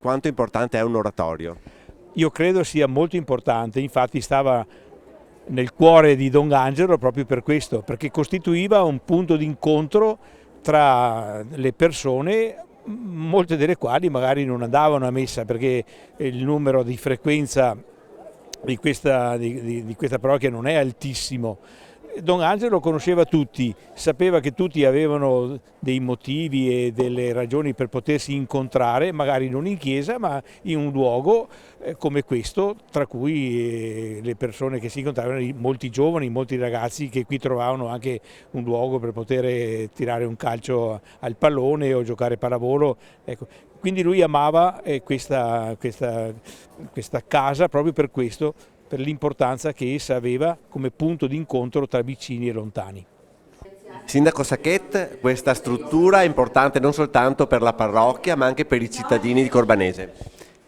quanto importante è un oratorio? Io credo sia molto importante, infatti stava nel cuore di Don Angelo proprio per questo, perché costituiva un punto d'incontro tra le persone, molte delle quali magari non andavano a messa perché il numero di frequenza di questa parrocchia non è altissimo. Don Angelo conosceva tutti, sapeva che tutti avevano dei motivi e delle ragioni per potersi incontrare, magari non in chiesa ma in un luogo come questo, tra cui le persone che si incontravano, molti giovani, molti ragazzi che qui trovavano anche un luogo per poter tirare un calcio al pallone o giocare pallavolo. Ecco. Quindi lui amava questa casa proprio per questo, per l'importanza che essa aveva come punto di incontro tra vicini e lontani. Sindaco Sacchet, questa struttura è importante non soltanto per la parrocchia ma anche per i cittadini di Corbanese.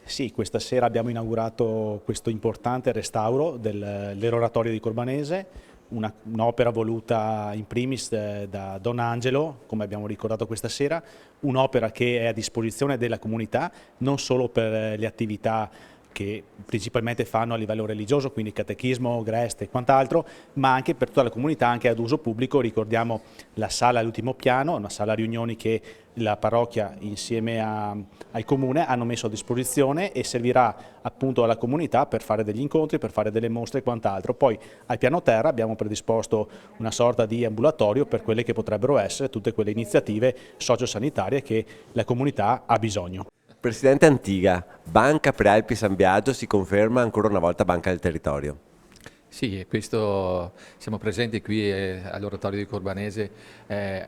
Sì, questa sera abbiamo inaugurato questo importante restauro dell'oratorio di Corbanese, un'opera voluta in primis da Don Angelo, come abbiamo ricordato questa sera, un'opera che è a disposizione della comunità non solo per le attività che principalmente fanno a livello religioso, quindi catechismo, greste e quant'altro, ma anche per tutta la comunità, anche ad uso pubblico. Ricordiamo la sala all'ultimo piano, una sala riunioni che la parrocchia insieme al comune hanno messo a disposizione e servirà appunto alla comunità per fare degli incontri, per fare delle mostre e quant'altro. Poi al piano terra abbiamo predisposto una sorta di ambulatorio per quelle che potrebbero essere tutte quelle iniziative sociosanitarie che la comunità ha bisogno. Presidente Antiga, Banca Prealpi San Biagio si conferma ancora una volta banca del territorio. Sì, e questo siamo presenti qui all'Oratorio di Corbanese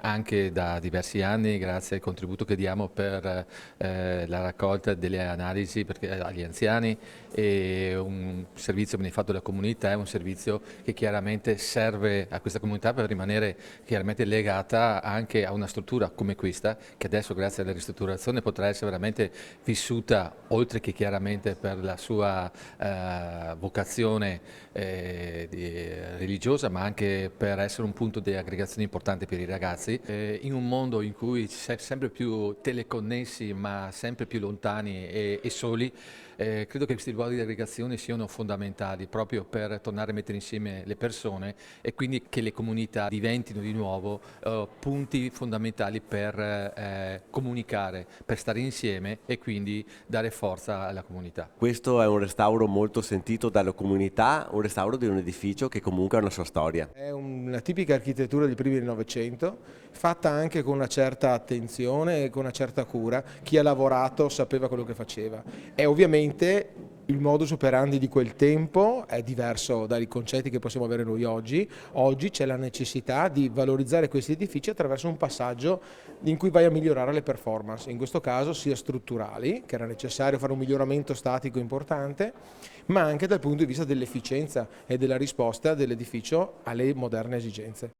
anche da diversi anni, grazie al contributo che diamo per la raccolta delle analisi agli anziani, e un servizio benefatto dalla comunità, è un servizio che chiaramente serve a questa comunità per rimanere chiaramente legata anche a una struttura come questa, che adesso grazie alla ristrutturazione potrà essere veramente vissuta, oltre che chiaramente per la sua vocazione religiosa, ma anche per essere un punto di aggregazione importante per i ragazzi. In un mondo in cui si è sempre più teleconnessi ma sempre più lontani e soli, credo che questi luoghi di aggregazione siano fondamentali proprio per tornare a mettere insieme le persone e quindi che le comunità diventino di nuovo punti fondamentali per comunicare, per stare insieme e quindi dare forza alla comunità. Questo è un restauro molto sentito dalla comunità, un restauro di un edificio che comunque ha una sua storia. È una tipica architettura dei primi del Novecento, fatta anche con una certa attenzione e con una certa cura. Chi ha lavorato sapeva quello che faceva. È ovviamente il modus operandi di quel tempo è diverso dai concetti che possiamo avere noi oggi. Oggi c'è la necessità di valorizzare questi edifici attraverso un passaggio in cui vai a migliorare le performance, in questo caso sia strutturali, che era necessario fare un miglioramento statico importante, ma anche dal punto di vista dell'efficienza e della risposta dell'edificio alle moderne esigenze.